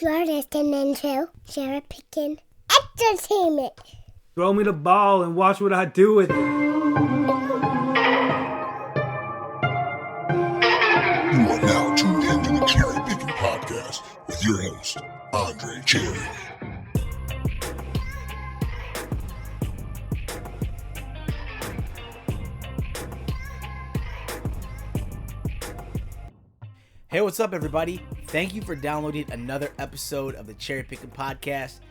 You're listening to CherryPickin Entertainment. Throw me the ball and watch what I do with it. You are now tuned into the CherryPickin podcast with your host, Andre Cherry. Hey, what's up, everybody? Thank you for downloading another episode of the CherryPickin podcast.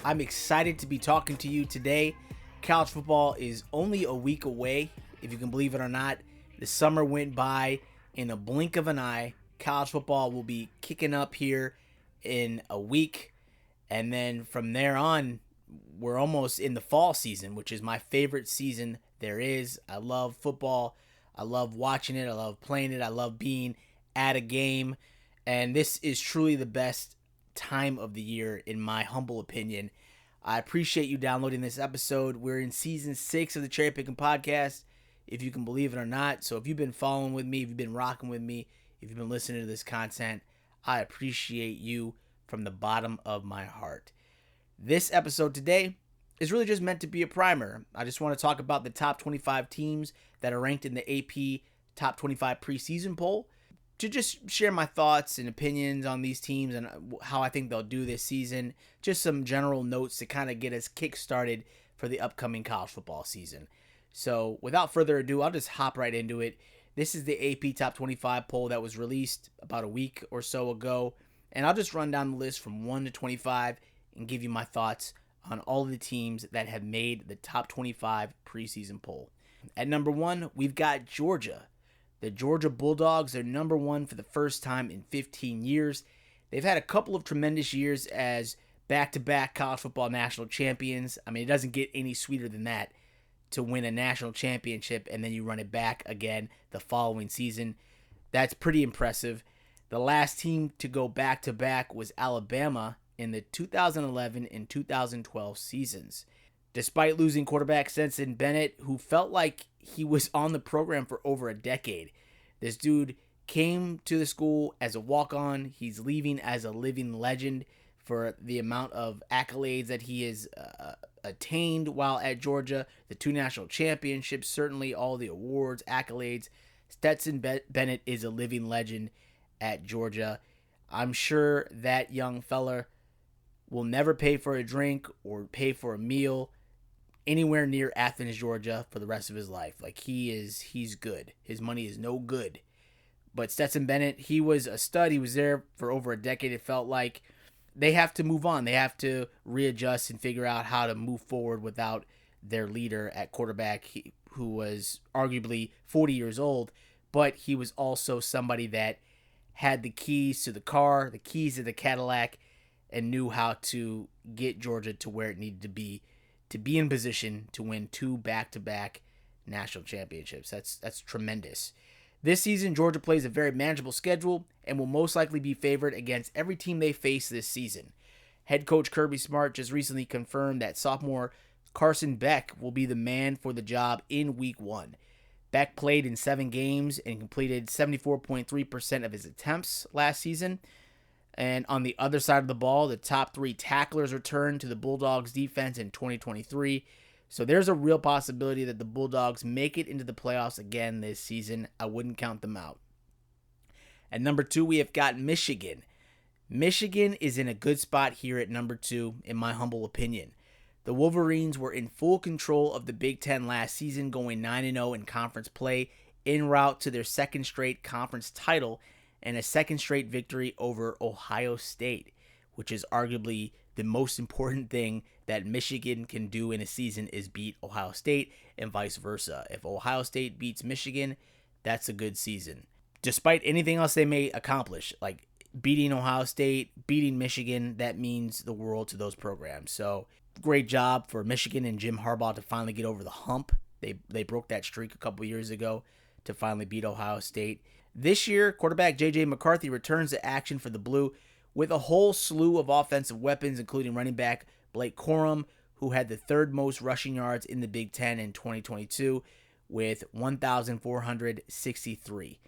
I'm excited to be talking to you today. College football is only a week away, if you can believe it or not. The summer went by in a blink of an eye. College football will be kicking up here in a week, and then from there on, we're almost in the fall season, which is my favorite season there is. I love football. I love watching it. I love playing it. I love being at a game, and this is truly the best time of the year in my humble opinion. I appreciate you downloading this episode. We're in season 6 of the CherryPickin podcast, if you can believe it or not. So if you've been following with me, if you've been rocking with me, if you've been listening to this content, I appreciate you from the bottom of my heart. This episode today is really just meant to be a primer. I just want to talk about the top 25 teams that are ranked in the AP top 25 preseason poll, to just share my thoughts and opinions on these teams and how I think they'll do this season. Just some general notes to kind of get us kick-started for the upcoming college football season. So without further ado, I'll just hop right into it. This is the AP Top 25 poll that was released about a week or so ago. And I'll just run down the list from 1 to 25 and give you my thoughts on all of the teams that have made the Top 25 preseason poll. At number 1, we've got Georgia. The Georgia Bulldogs are number 1 for the first time in 15 years. They've had a couple of tremendous years as back-to-back college football national champions. I mean, it doesn't get any sweeter than that, to win a national championship and then you run it back again the following season. That's pretty impressive. The last team to go back-to-back was Alabama in the 2011 and 2012 seasons. Despite losing quarterback Stetson Bennett, who felt like he was on the program for over a decade. This dude came to the school as a walk-on. He's leaving as a living legend for the amount of accolades that he has attained while at Georgia. The 2 national championships, certainly all the awards, accolades. Stetson Bennett is a living legend at Georgia. I'm sure that young fella will never pay for a drink or pay for a meal anywhere near Athens, Georgia for the rest of his life. Like, he's good. His money is no good. But Stetson Bennett, he was a stud. He was there for over a decade. It felt like they have to move on. They have to readjust and figure out how to move forward without their leader at quarterback, who was arguably 40 years old, but he was also somebody that had the keys to the car, the keys to the Cadillac, and knew how to get Georgia to where it needed to be in position to win 2 back-to-back national championships. That's tremendous. This season, Georgia plays a very manageable schedule and will most likely be favored against every team they face this season. Head coach Kirby Smart just recently confirmed that sophomore Carson Beck will be the man for the job in Week 1. Beck played in 7 games and completed 74.3% of his attempts last season. And on the other side of the ball, the top 3 tacklers returned to the Bulldogs defense in 2023. So there's a real possibility that the Bulldogs make it into the playoffs again this season. I wouldn't count them out. At number 2, we have got Michigan. Michigan is in a good spot here at number 2, in my humble opinion. The Wolverines were in full control of the Big Ten last season, going 9-0 in conference play, en route to their second straight conference title, and a second straight victory over Ohio State, which is arguably the most important thing that Michigan can do in a season is beat Ohio State and vice versa. If Ohio State beats Michigan, that's a good season. Despite anything else they may accomplish, like beating Ohio State, beating Michigan, that means the world to those programs. So great job for Michigan and Jim Harbaugh to finally get over the hump. They broke that streak a couple years ago to finally beat Ohio State. This year, quarterback J.J. McCarthy returns to action for the Blue with a whole slew of offensive weapons, including running back Blake Corum, who had the 3rd most rushing yards in the Big Ten in 2022 with 1,463.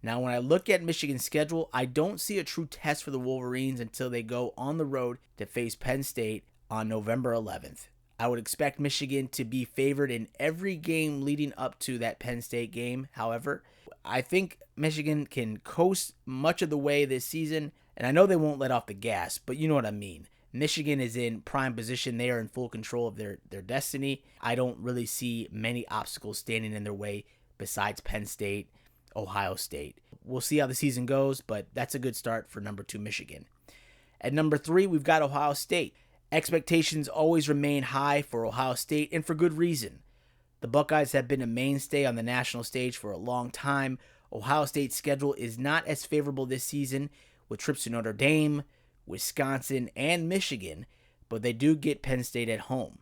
Now, when I look at Michigan's schedule, I don't see a true test for the Wolverines until they go on the road to face Penn State on November 11th. I would expect Michigan to be favored in every game leading up to that Penn State game. However, I think Michigan can coast much of the way this season, and I know they won't let off the gas, but you know what I mean. Michigan is in prime position. They are in full control of their destiny. I don't really see many obstacles standing in their way besides Penn State, Ohio State. We'll see how the season goes, but that's a good start for number 2 Michigan. At number 3, we've got Ohio State. Expectations always remain high for Ohio State, and for good reason. The Buckeyes have been a mainstay on the national stage for a long time. Ohio State's schedule is not as favorable this season, with trips to Notre Dame, Wisconsin, and Michigan, but they do get Penn State at home.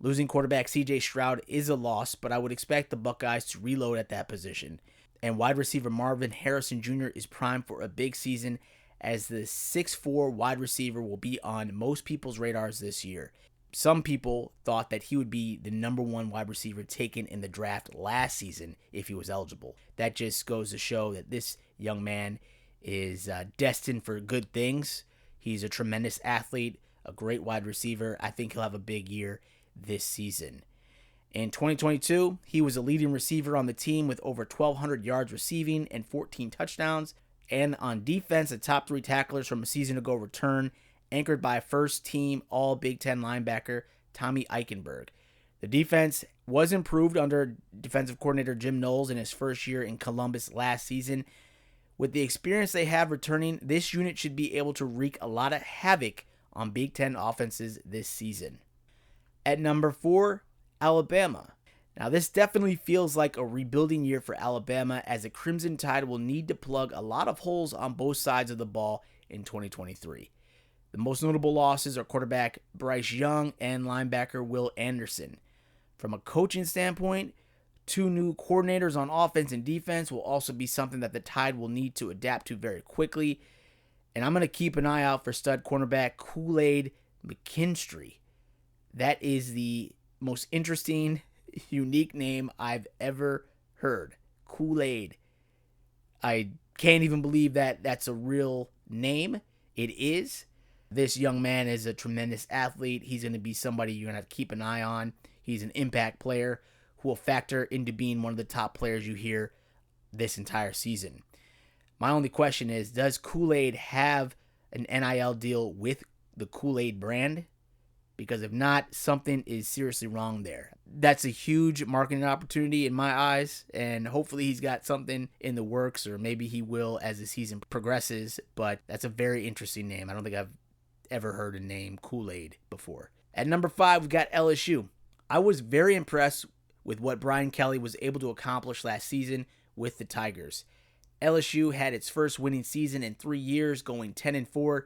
Losing quarterback C.J. Stroud is a loss, but I would expect the Buckeyes to reload at that position. And wide receiver Marvin Harrison Jr. is primed for a big season, as the 6'4" wide receiver will be on most people's radars this year. Some people thought that he would be the number 1 wide receiver taken in the draft last season if he was eligible. That just goes to show that this young man is destined for good things. He's a tremendous athlete, a great wide receiver. I think he'll have a big year this season. In 2022, he was a leading receiver on the team with over 1,200 yards receiving and 14 touchdowns. And on defense, the top 3 tacklers from a season ago return, anchored by first-team All-Big Ten linebacker Tommy Eichenberg. The defense was improved under defensive coordinator Jim Knowles in his first year in Columbus last season. With the experience they have returning, this unit should be able to wreak a lot of havoc on Big Ten offenses this season. At number 4, Alabama. Now, this definitely feels like a rebuilding year for Alabama, as the Crimson Tide will need to plug a lot of holes on both sides of the ball in 2023. The most notable losses are quarterback Bryce Young and linebacker Will Anderson. From a coaching standpoint, 2 new coordinators on offense and defense will also be something that the Tide will need to adapt to very quickly. And I'm going to keep an eye out for stud cornerback Kool-Aid McKinstry. That is the most interesting, unique name I've ever heard. Kool-Aid. I can't even believe that that's a real name. It is. This young man is a tremendous athlete. He's going to be somebody you're going to have to keep an eye on. He's an impact player who will factor into being one of the top players you hear this entire season. My only question is, does Kool-Aid have an NIL deal with the Kool-Aid brand? Because if not, something is seriously wrong there. That's a huge marketing opportunity in my eyes, and hopefully he's got something in the works, or maybe he will as the season progresses, but that's a very interesting name. I don't think I've ever heard a name Kool-Aid before. At number 5, we've got LSU. I was very impressed with what Brian Kelly was able to accomplish last season with the Tigers. LSU had its first winning season in 3 years, going 10-4.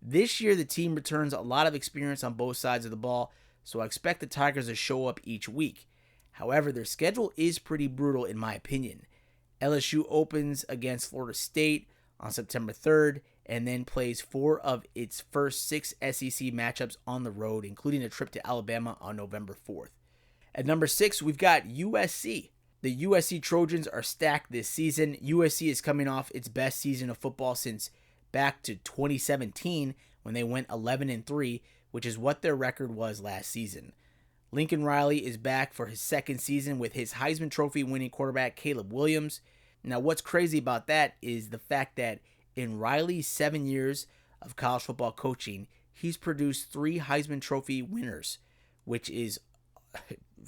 This year, the team returns a lot of experience on both sides of the ball, so I expect the Tigers to show up each week. However, their schedule is pretty brutal in my opinion. LSU opens against Florida State on September 3rd, and then plays 4 of its first 6 SEC matchups on the road, including a trip to Alabama on November 4th. At number 6, we've got USC. The USC Trojans are stacked this season. USC is coming off its best season of football since back to 2017, when they went 11-3, which is what their record was last season. Lincoln Riley is back for his second season with his Heisman Trophy winning quarterback Caleb Williams. Now, what's crazy about that is the fact that in Riley's 7 years of college football coaching, he's produced 3 Heisman Trophy winners, which is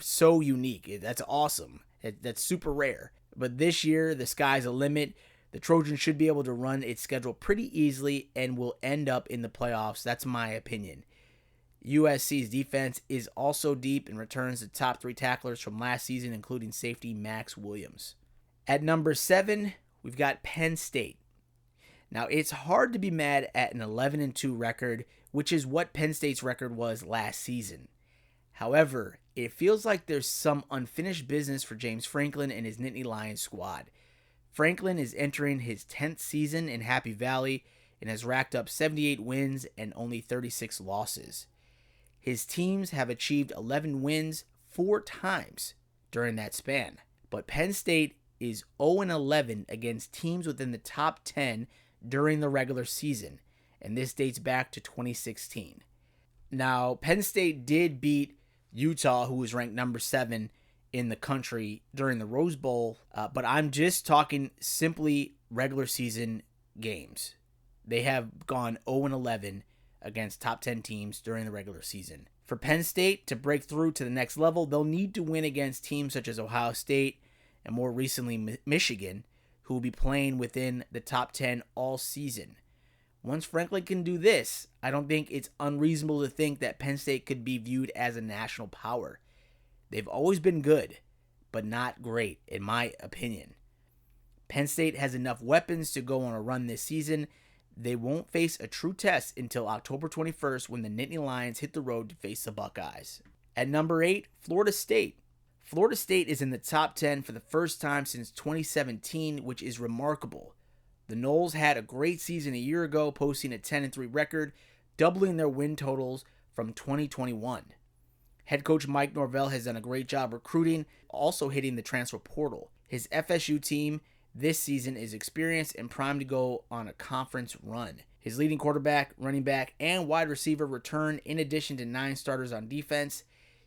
so unique. That's awesome. That's super rare. But this year, the sky's the limit. The Trojans should be able to run its schedule pretty easily and will end up in the playoffs. That's my opinion. USC's defense is also deep and returns the top 3 tacklers from last season, including safety Max Williams. At number 7, we've got Penn State. Now, it's hard to be mad at an 11-2 record, which is what Penn State's record was last season. However, it feels like there's some unfinished business for James Franklin and his Nittany Lions squad. Franklin is entering his 10th season in Happy Valley and has racked up 78 wins and only 36 losses. His teams have achieved 11 wins 4 times during that span. But Penn State is 0-11 against teams within the top 10 during the regular season, and this dates back to 2016. Now, Penn State did beat Utah, who was ranked number 7 in the country during the Rose Bowl, but I'm just talking simply regular season games. They have gone 0-11 against top 10 teams during the regular season. For Penn State to break through to the next level, they'll need to win against teams such as Ohio State and more recently Michigan, who will be playing within the top 10 all season. Once Franklin can do this, I don't think it's unreasonable to think that Penn State could be viewed as a national power. They've always been good, but not great, in my opinion. Penn State has enough weapons to go on a run this season. They won't face a true test until October 21st when the Nittany Lions hit the road to face the Buckeyes. At number 8, Florida State. Florida State is in the top 10 for the first time since 2017, which is remarkable. The Noles had a great season a year ago, posting a 10-3 record, doubling their win totals from 2021. Head coach Mike Norvell has done a great job recruiting, also hitting the transfer portal. His FSU team this season is experienced and primed to go on a conference run. His leading quarterback, running back, and wide receiver return in addition to 9 starters on defense.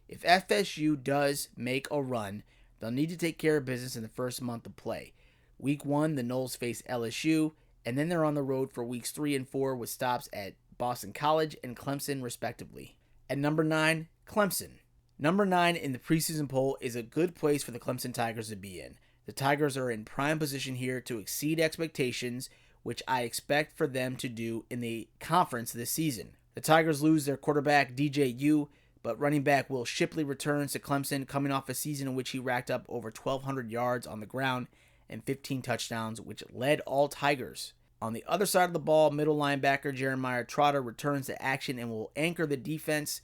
If FSU does make a run, they'll need to take care of business in the first month of play. Week 1, the Noles face LSU, and then they're on the road for weeks 3 and 4 with stops at Boston College and Clemson, respectively. At number 9, Clemson. Number 9 in the preseason poll is a good place for the Clemson Tigers to be in. The Tigers are in prime position here to exceed expectations, which I expect for them to do in the conference this season. The Tigers lose their quarterback, DJU, but running back Will Shipley returns to Clemson, coming off a season in which he racked up over 1,200 yards on the ground and 15 touchdowns, which led all Tigers. On the other side of the ball, middle linebacker Jeremiah Trotter returns to action and will anchor the defense.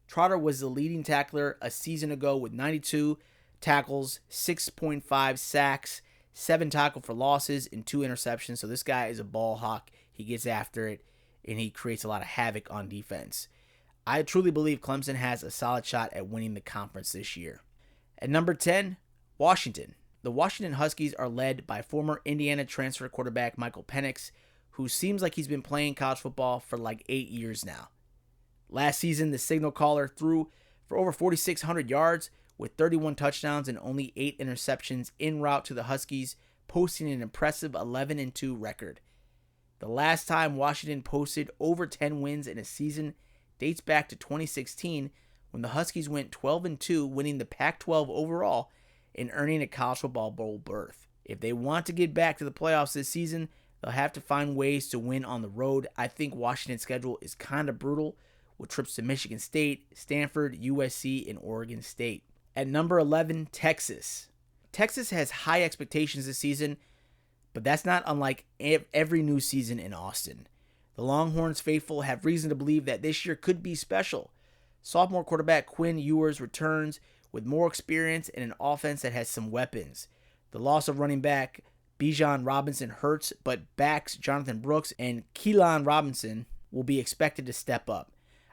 Trotter was the leading tackler a season ago with 92 tackles, 6.5 sacks, 7 tackle for losses, and 2 interceptions. So this guy is a ball hawk. He gets after it, and he creates a lot of havoc on defense. I truly believe Clemson has a solid shot at winning the conference this year. At number 10, Washington. The Washington Huskies are led by former Indiana transfer quarterback Michael Penix, who seems like he's been playing college football for like 8 years now. Last season, the signal caller threw for over 4,600 yards with 31 touchdowns and only 8 interceptions en route to the Huskies, posting an impressive 11-2 record. The last time Washington posted over 10 wins in a season dates back to 2016 when the Huskies went 12-2, winning the Pac-12 overall and earning a college football bowl berth. If they want to get back to the playoffs this season, they'll have to find ways to win on the road. I think Washington's schedule is kind of brutal with trips to Michigan State, Stanford, USC, and Oregon State. At number 11, Texas. Texas has high expectations this season, but that's not unlike every new season in Austin. The Longhorns faithful have reason to believe that this year could be special. Sophomore quarterback Quinn Ewers returns with more experience and an offense that has some weapons. The loss of running back Bijan Robinson hurts, but backs Jonathan Brooks and Keelan Robinson will be expected to step up.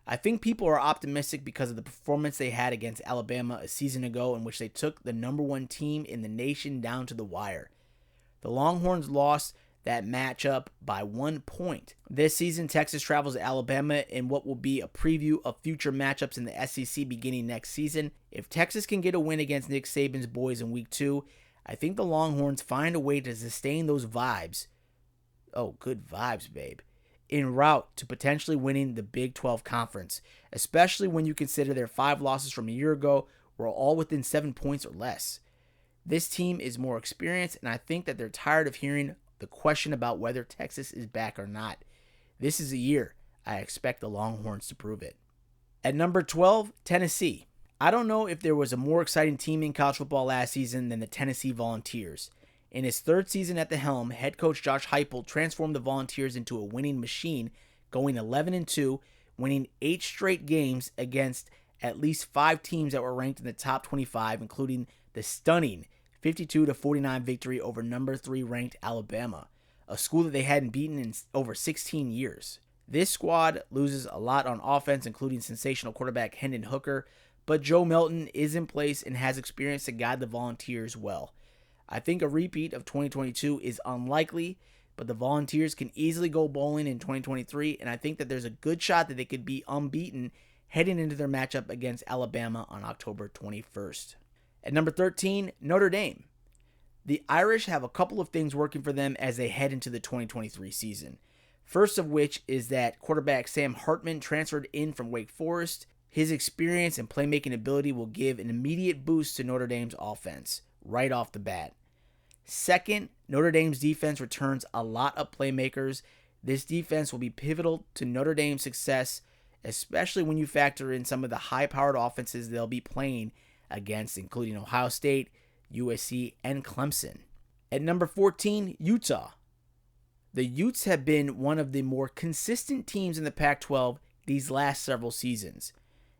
I think people are optimistic because of the performance they had against Alabama a season ago in which they took the number 1 team in the nation down to the wire. The Longhorns lost that matchup by 1 point. This season, Texas travels to Alabama in what will be a preview of future matchups in the SEC beginning next season. If Texas can get a win against Nick Saban's boys in week 2, I think the Longhorns find a way to sustain those vibes. Oh, good vibes, babe. En route to potentially winning the Big 12 Conference, especially when you consider their 5 losses from a year ago were all within 7 points or less. This team is more experienced, and I think that they're tired of hearing the question about whether Texas is back or not. This is a year I expect the Longhorns to prove it. At number 12, Tennessee. I don't know if there was a more exciting team in college football last season than the Tennessee Volunteers. In his 3rd season at the helm, head coach Josh Heupel transformed the Volunteers into a winning machine, going 11-2, winning 8 straight games against at least 5 teams that were ranked in the top 25, including the stunning 52-49 victory over number 3 ranked Alabama, a school that they hadn't beaten in over 16 years. This squad loses a lot on offense, including sensational quarterback Hendon Hooker, but Joe Milton is in place and has experience to guide the Volunteers well. I think a repeat of 2022 is unlikely, but the Volunteers can easily go bowling in 2023, and I think that there's a good shot that they could be unbeaten heading into their matchup against Alabama on October 21st. At number 13, Notre Dame. The Irish have a couple of things working for them as they head into the 2023 season. First of which is that quarterback Sam Hartman transferred in from Wake Forest. His experience and playmaking ability will give an immediate boost to Notre Dame's offense right off the bat. Second, Notre Dame's defense returns a lot of playmakers. This defense will be pivotal to Notre Dame's success, especially when you factor in some of the high-powered offenses they'll be playing against, including Ohio State, USC, and Clemson. At number 14, Utah. The Utes have been one of the more consistent teams in the Pac-12 these last several seasons.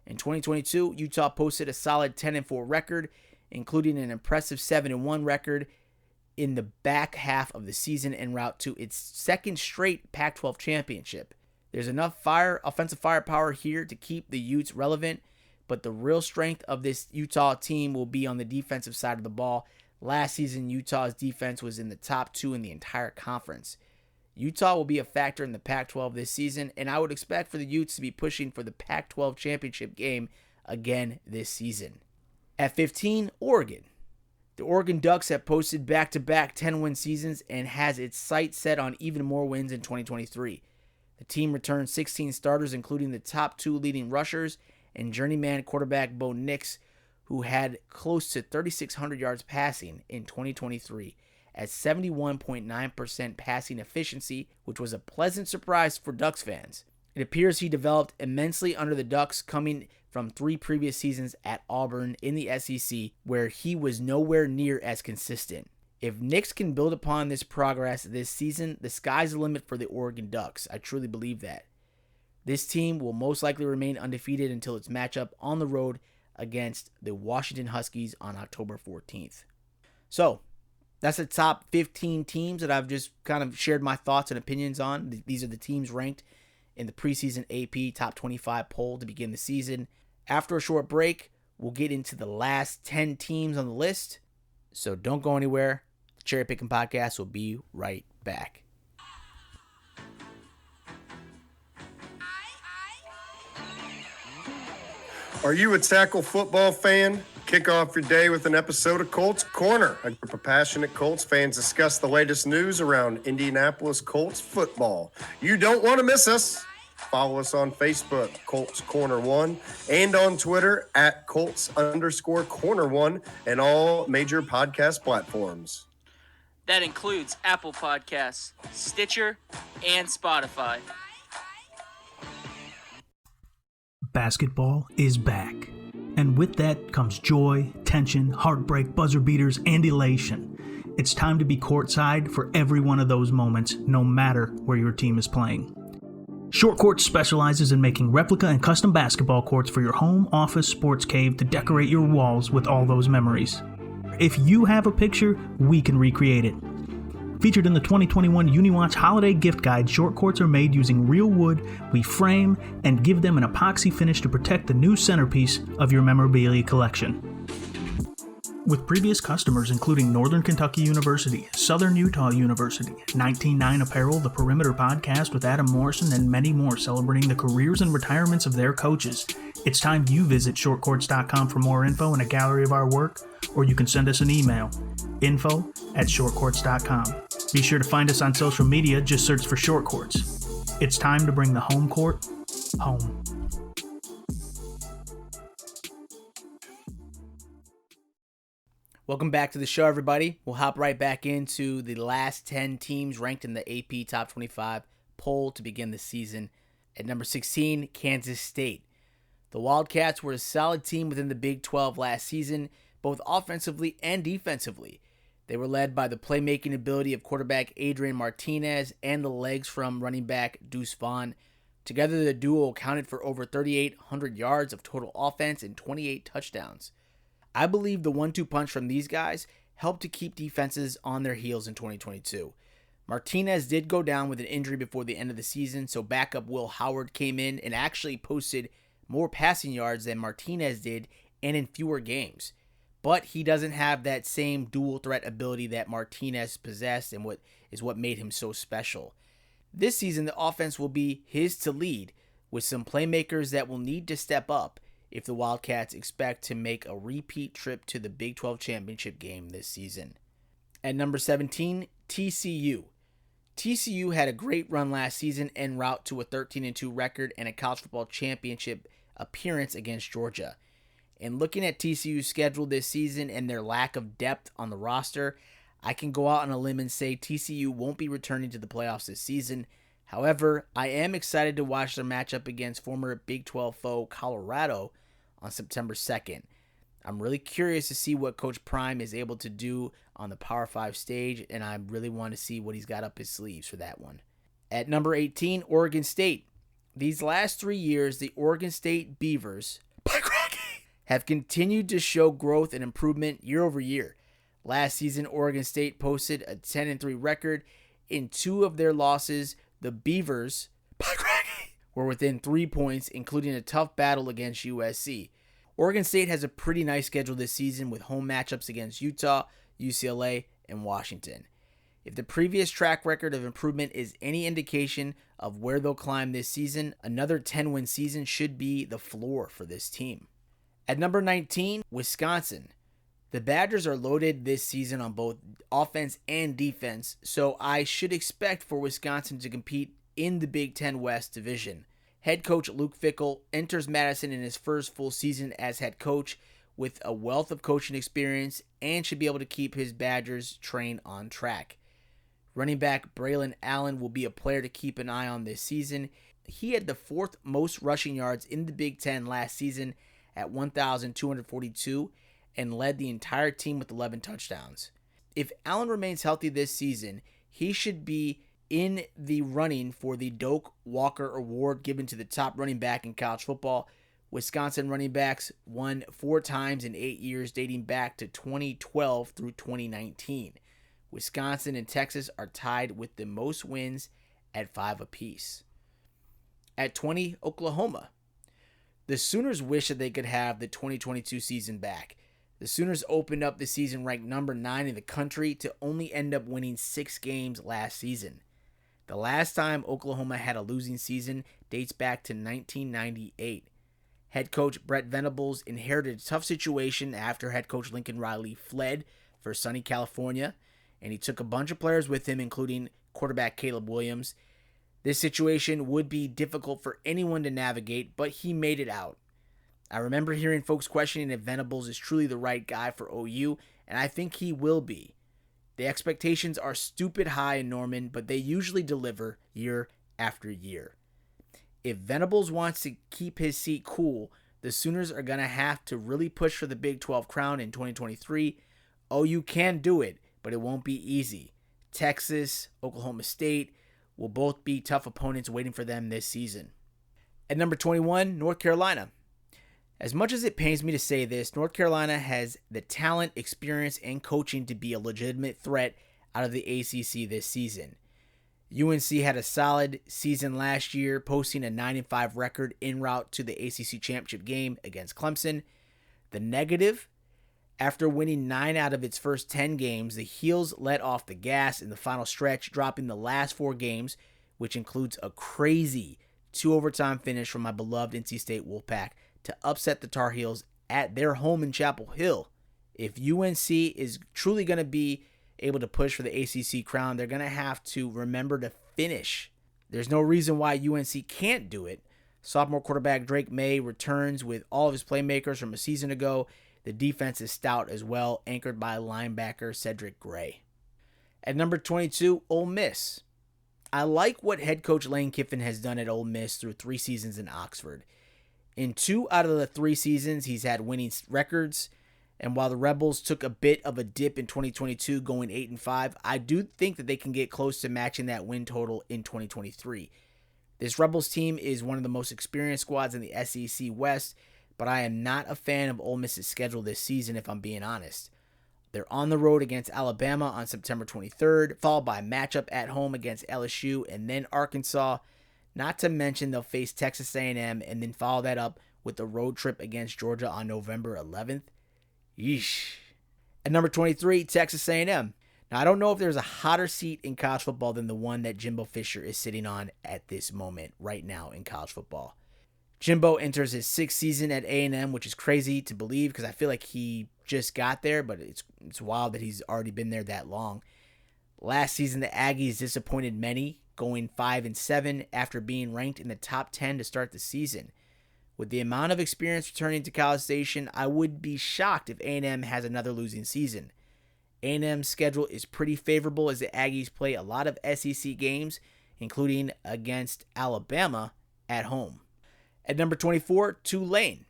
In 2022, Utah posted a solid 10-4 record, including an impressive 7-1 record in the back half of the season en route to its second straight Pac-12 championship. There's enough offensive firepower here to keep the Utes relevant, but the real strength of this Utah team will be on the defensive side of the ball. Last season, Utah's defense was in the top 2 in the entire conference. Utah will be a factor in the Pac-12 this season, and I would expect for the Utes to be pushing for the Pac-12 championship game again this season. At 15, Oregon. The Oregon Ducks have posted back-to-back 10-win seasons and has its sights set on even more wins in 2023. The team returned 16 starters, including the top 2 leading rushers and journeyman quarterback Bo Nix, who had close to 3,600 yards passing in 2023 at 71.9% passing efficiency, which was a pleasant surprise for Ducks fans. It appears he developed immensely under the Ducks, coming from 3 previous seasons at Auburn in the SEC, where he was nowhere near as consistent. If Nix can build upon this progress this season, the sky's the limit for the Oregon Ducks. I truly believe that. This team will most likely remain undefeated until its matchup on the road against the Washington Huskies on October 14th. So, that's the top 15 teams that I've just kind of shared my thoughts and opinions on. These are the teams ranked in the preseason AP Top 25 poll to begin the season. After a short break, we'll get into the last 10 teams on the list. So don't go anywhere. The Cherry Pickin' Podcast will be right back. Are you a tackle football fan? Kick off your day with an episode of Colts Corner. A group of passionate Colts fans discuss the latest news around Indianapolis Colts football. You don't want to miss us. Follow us on Facebook, Colts Corner 1, and on Twitter at Colts_Corner 1 and all major podcast platforms. That includes Apple Podcasts, Stitcher, and Spotify. Basketball is back. And with that comes joy, tension, heartbreak, buzzer beaters, and elation. It's time to be courtside for every one of those moments, no matter where your team is playing. Short Courts specializes in making replica and custom basketball courts for your home, office, sports cave to decorate your walls with all those memories. If you have a picture, we can recreate it. Featured in the 2021 UniWatch Holiday Gift Guide, short courts are made using real wood. We frame and give them an epoxy finish to protect the new centerpiece of your memorabilia collection. With previous customers including Northern Kentucky University, Southern Utah University, 199 Apparel, The Perimeter Podcast with Adam Morrison, and many more celebrating the careers and retirements of their coaches, it's time you visit shortcourts.com for more info and a gallery of our work, or you can send us an email, info@shortcourts.com. Be sure to find us on social media, just search for Short Courts. It's time to bring the home court home. Welcome back to the show, everybody. We'll hop right back into the last 10 teams ranked in the AP Top 25 poll to begin the season. At number 16, Kansas State. The Wildcats were a solid team within the Big 12 last season, both offensively and defensively. They were led by the playmaking ability of quarterback Adrian Martinez and the legs from running back Deuce Vaughn. Together, the duo accounted for over 3,800 yards of total offense and 28 touchdowns. I believe the 1-2 punch from these guys helped to keep defenses on their heels in 2022. Martinez did go down with an injury before the end of the season, so backup Will Howard came in and actually posted more passing yards than Martinez did and in fewer games. but he doesn't have that same dual threat ability that Martinez possessed and what made him so special. This season, the offense will be his to lead, with some playmakers that will need to step up if the Wildcats expect to make a repeat trip to the Big 12 championship game this season. At number 17, TCU. TCU had a great run last season en route to a 13-2 record and a college football championship appearance against Georgia. And looking at TCU's schedule this season and their lack of depth on the roster, I can go out on a limb and say TCU won't be returning to the playoffs this season. However, I am excited to watch their matchup against former Big 12 foe Colorado on September 2nd. I'm really curious to see what Coach Prime is able to do on the Power 5 stage, and I really want to see what he's got up his sleeves for that one. At number 18, Oregon State. These last 3 years, the Oregon State Beavers have continued to show growth and improvement year over year. Last season, Oregon State posted a 10-3 record. In 2 of their losses, the Beavers were within 3 points, including a tough battle against USC. Oregon State has a pretty nice schedule this season with home matchups against Utah, UCLA, and Washington. If the previous track record of improvement is any indication of where they'll climb this season, another 10-win season should be the floor for this team. At number 19, Wisconsin. The Badgers are loaded this season on both offense and defense, so I should expect for Wisconsin to compete in the Big Ten West Division. Head coach Luke Fickell enters Madison in his first full season as head coach with a wealth of coaching experience and should be able to keep his Badgers train on track. Running back Braylon Allen will be a player to keep an eye on this season. He had the 4th most rushing yards in the Big Ten last season at 1,242 and led the entire team with 11 touchdowns. If Allen remains healthy this season, he should be in the running for the Doak Walker Award given to the top running back in college football. Wisconsin running backs won 4 times in 8 years dating back to 2012 through 2019. Wisconsin and Texas are tied with the most wins at 5 apiece. At 20, Oklahoma. The Sooners wish that they could have the 2022 season back. The Sooners opened up the season ranked number 9 in the country to only end up winning 6 games last season. The last time Oklahoma had a losing season dates back to 1998. Head coach Brett Venables inherited a tough situation after head coach Lincoln Riley fled for sunny California, and he took a bunch of players with him, including quarterback Caleb Williams. This situation would be difficult for anyone to navigate, but he made it out. I remember hearing folks questioning if Venables is truly the right guy for OU, and I think he will be. The expectations are stupid high in Norman, but they usually deliver year after year. If Venables wants to keep his seat cool, the Sooners are going to have to really push for the Big 12 crown in 2023. OU can do it, but it won't be easy. Texas, Oklahoma State will both be tough opponents waiting for them this season. At number 21, North Carolina. As much as it pains me to say this, North Carolina has the talent, experience, and coaching to be a legitimate threat out of the ACC this season. UNC had a solid season last year, posting a 9-5 record en route to the ACC championship game against Clemson. The negative, after winning 9 out of its first 10 games, the Heels let off the gas in the final stretch, dropping the last 4 games, which includes a crazy 2 overtime finish from my beloved NC State Wolfpack to upset the Tar Heels at their home in Chapel Hill. If UNC is truly going to be able to push for the ACC crown, they're going to have to remember to finish. There's no reason why UNC can't do it. Sophomore quarterback Drake May returns with all of his playmakers from a season ago. The defense is stout as well, anchored by linebacker Cedric Gray. At number 22, Ole Miss. I like what head coach Lane Kiffin has done at Ole Miss through 3 seasons in Oxford. In 2 out of the 3 seasons, he's had winning records. And while the Rebels took a bit of a dip in 2022, going 8-5, I do think that they can get close to matching that win total in 2023. This Rebels team is one of the most experienced squads in the SEC West, but I am not a fan of Ole Miss's schedule this season, if I'm being honest. They're on the road against Alabama on September 23rd, followed by a matchup at home against LSU and then Arkansas. Not to mention they'll face Texas A&M and then follow that up with the road trip against Georgia on November 11th. Yeesh. At number 23, Texas A&M. Now, I don't know if there's a hotter seat in college football than the one that Jimbo Fisher is sitting on at this moment right now in college football. Jimbo enters his 6th season at A&M, which is crazy to believe because I feel like he just got there, but it's wild that he's already been there that long. Last season, the Aggies disappointed many, going 5-7 after being ranked in the top 10 to start the season. With the amount of experience returning to College Station, I would be shocked if A&M has another losing season. A&M's schedule is pretty favorable as the Aggies play a lot of SEC games, including against Alabama at home. At number 24, Tulane.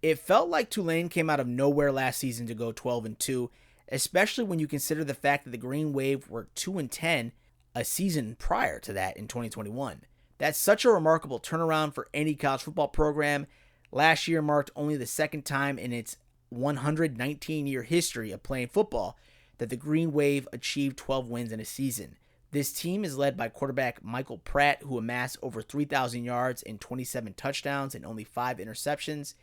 It felt like Tulane came out of nowhere last season to go 12-2, especially when you consider the fact that the Green Wave were 2-10 a season prior to that in 2021. That's such a remarkable turnaround for any college football program. Last year marked only the second time in its 119-year history of playing football that the Green Wave achieved 12 wins in a season. This team is led by quarterback Michael Pratt, who amassed over 3,000 yards and 27 touchdowns and only 5 interceptions.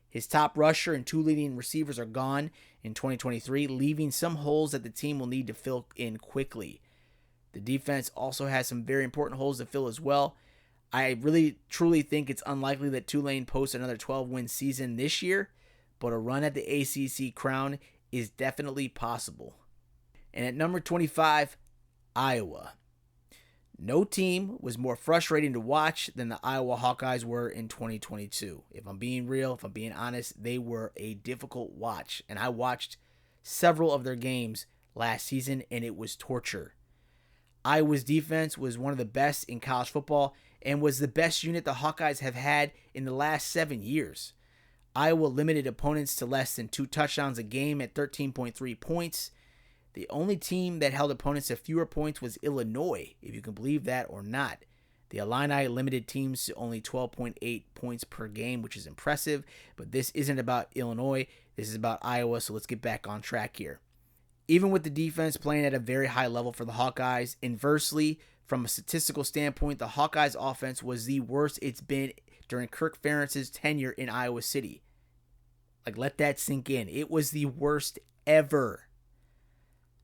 His top rusher and 2 leading receivers are gone in 2023, leaving some holes that the team will need to fill in quickly. The defense also has some very important holes to fill as well. I really, truly think it's unlikely that Tulane posts another 12-win season this year, but a run at the ACC crown is definitely possible. And at number 25, Iowa. No team was more frustrating to watch than the Iowa Hawkeyes were in 2022. If I'm being real, if I'm being honest, they were a difficult watch. And I watched several of their games last season, and it was torture. Iowa's defense was one of the best in college football and was the best unit the Hawkeyes have had in the last 7 years. Iowa limited opponents to less than 2 touchdowns a game at 13.3 points. The only team that held opponents to fewer points was Illinois, if you can believe that or not. The Illini limited teams to only 12.8 points per game, which is impressive, but this isn't about Illinois. This is about Iowa, so let's get back on track here. Even with the defense playing at a very high level for the Hawkeyes, inversely, from a statistical standpoint, the Hawkeyes' offense was the worst it's been during Kirk Ferentz's tenure in Iowa City. Let that sink in. It was the worst ever.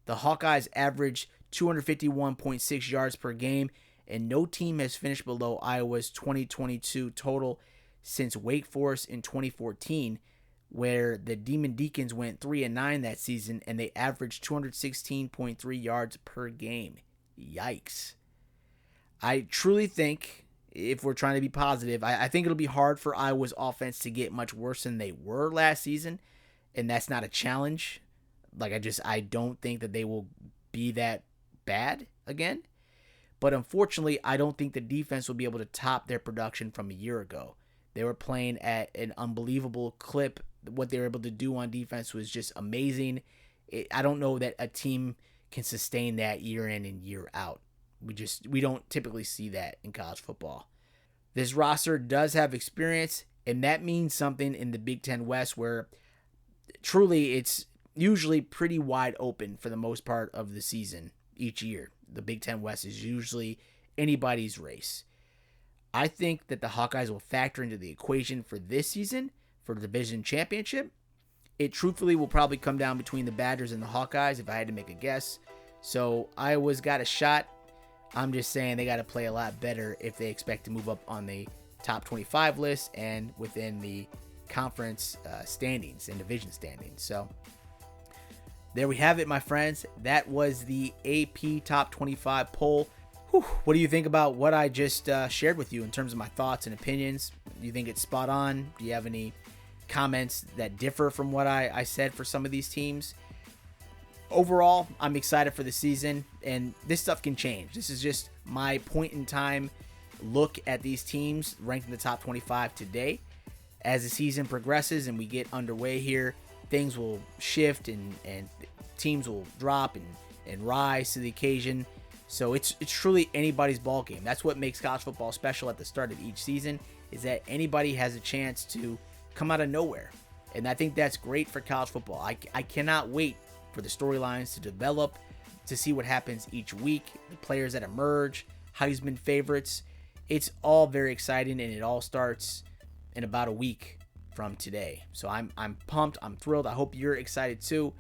The Hawkeyes averaged 251.6 yards per game, and no team has finished below Iowa's 2022 total since Wake Forest in 2014, where the Demon Deacons went 3-9 that season, and they averaged 216.3 yards per game. Yikes. I truly think, if we're trying to be positive, I think it'll be hard for Iowa's offense to get much worse than they were last season, and that's not a challenge. I don't think that they will be that bad again. But unfortunately, I don't think the defense will be able to top their production from a year ago. They were playing at an unbelievable clip. What they were able to do on defense was just amazing. I don't know that a team can sustain that year in and year out. We don't typically see that in college football. This roster does have experience, and that means something in the Big Ten West, where truly it's usually pretty wide open for the most part of the season each year. The Big Ten West is usually anybody's race. I think that the Hawkeyes will factor into the equation for this season for the division championship. It truthfully will probably come down between the Badgers and the Hawkeyes if I had to make a guess. So Iowa's got a shot. I'm just saying they got to play a lot better if they expect to move up on the top 25 list and within the conference standings and division standings. So there we have it, my friends. That was the AP Top 25 poll. Whew. What do you think about what I just shared with you in terms of my thoughts and opinions? Do you think it's spot on? Do you have any comments that differ from what I said for some of these teams? Overall, I'm excited for the season, and this stuff can change. This is just my point in time look at these teams ranked in the top 25 today. As the season progresses and we get underway here, things will shift and teams will drop and rise to the occasion. So it's truly anybody's ball game. That's what makes college football special at the start of each season, is that anybody has a chance to come out of nowhere. And I think that's great for college football. I cannot wait for the storylines to develop, to see what happens each week, the players that emerge, Heisman favorites. It's all very exciting, and it all starts in about a week from today. So I'm pumped. I'm thrilled. I hope you're excited too.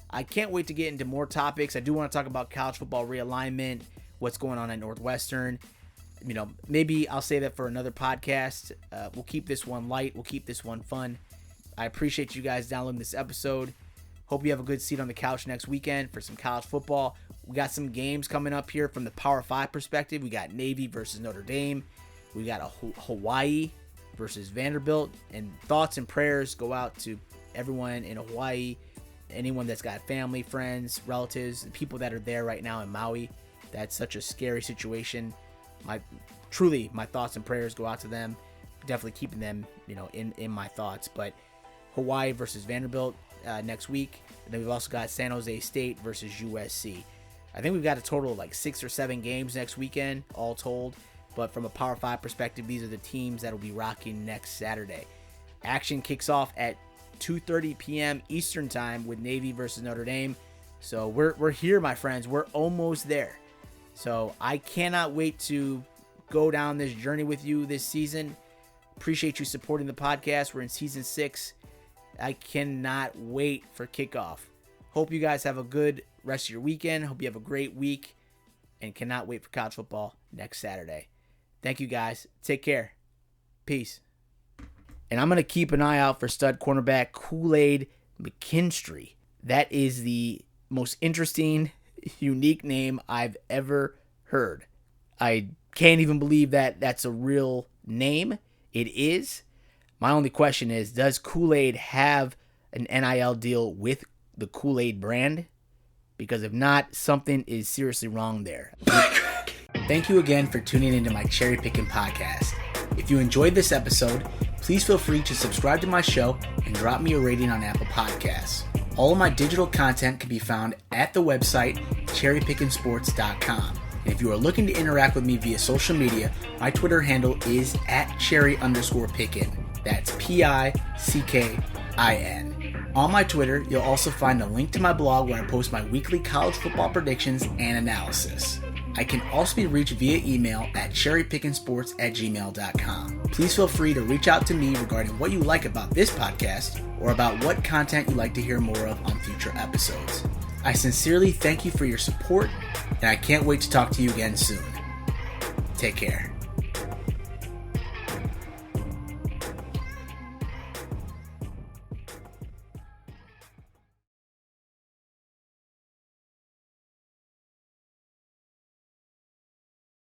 I can't wait to get into more topics. I do want to talk about college football realignment, what's going on at Northwestern. Maybe I'll say that for another podcast. We'll keep this one light. We'll keep this one fun. I appreciate you guys downloading this episode. Hope you have a good seat on the couch next weekend for some college football. We got some games coming up here from the Power 5 perspective. We got Navy versus Notre Dame. We got a Hawaii versus Vanderbilt. And thoughts and prayers go out to everyone in Hawaii, anyone that's got family, friends, relatives, the people that are there right now in Maui. That's such a scary situation. My thoughts and prayers go out to them. Definitely keeping them, in my thoughts. But Hawaii versus Vanderbilt next week. And then we've also got San Jose State versus USC. I think we've got a total of like 6 or 7 games next weekend, all told. But from a Power 5 perspective, these are the teams that will be rocking next Saturday. Action kicks off at 2:30 p.m. Eastern Time with Navy versus Notre Dame. So we're here, my friends. We're almost there. So I cannot wait to go down this journey with you this season. Appreciate you supporting the podcast. We're in season 6. I cannot wait for kickoff. Hope you guys have a good rest of your weekend. Hope you have a great week. And cannot wait for college football next Saturday. Thank you guys. Take care. Peace. And I'm going to keep an eye out for stud cornerback Kool-Aid McKinstry. That is the most interesting, unique name I've ever heard. I can't even believe that that's a real name. It is. My only question is, does Kool-Aid have an NIL deal with the Kool-Aid brand? Because if not, something is seriously wrong there. Thank you again for tuning into my Cherry Pickin podcast. If you enjoyed this episode, please feel free to subscribe to my show and drop me a rating on Apple Podcasts. All of my digital content can be found at the website CherryPickinSports.com. And if you are looking to interact with me via social media, my Twitter handle is @Cherry_Pickin. That's PICKIN. On my Twitter, you'll also find a link to my blog where I post my weekly college football predictions and analysis. I can also be reached via email at cherrypickinsports@gmail.com. Please feel free to reach out to me regarding what you like about this podcast or about what content you'd like to hear more of on future episodes. I sincerely thank you for your support, and I can't wait to talk to you again soon. Take care.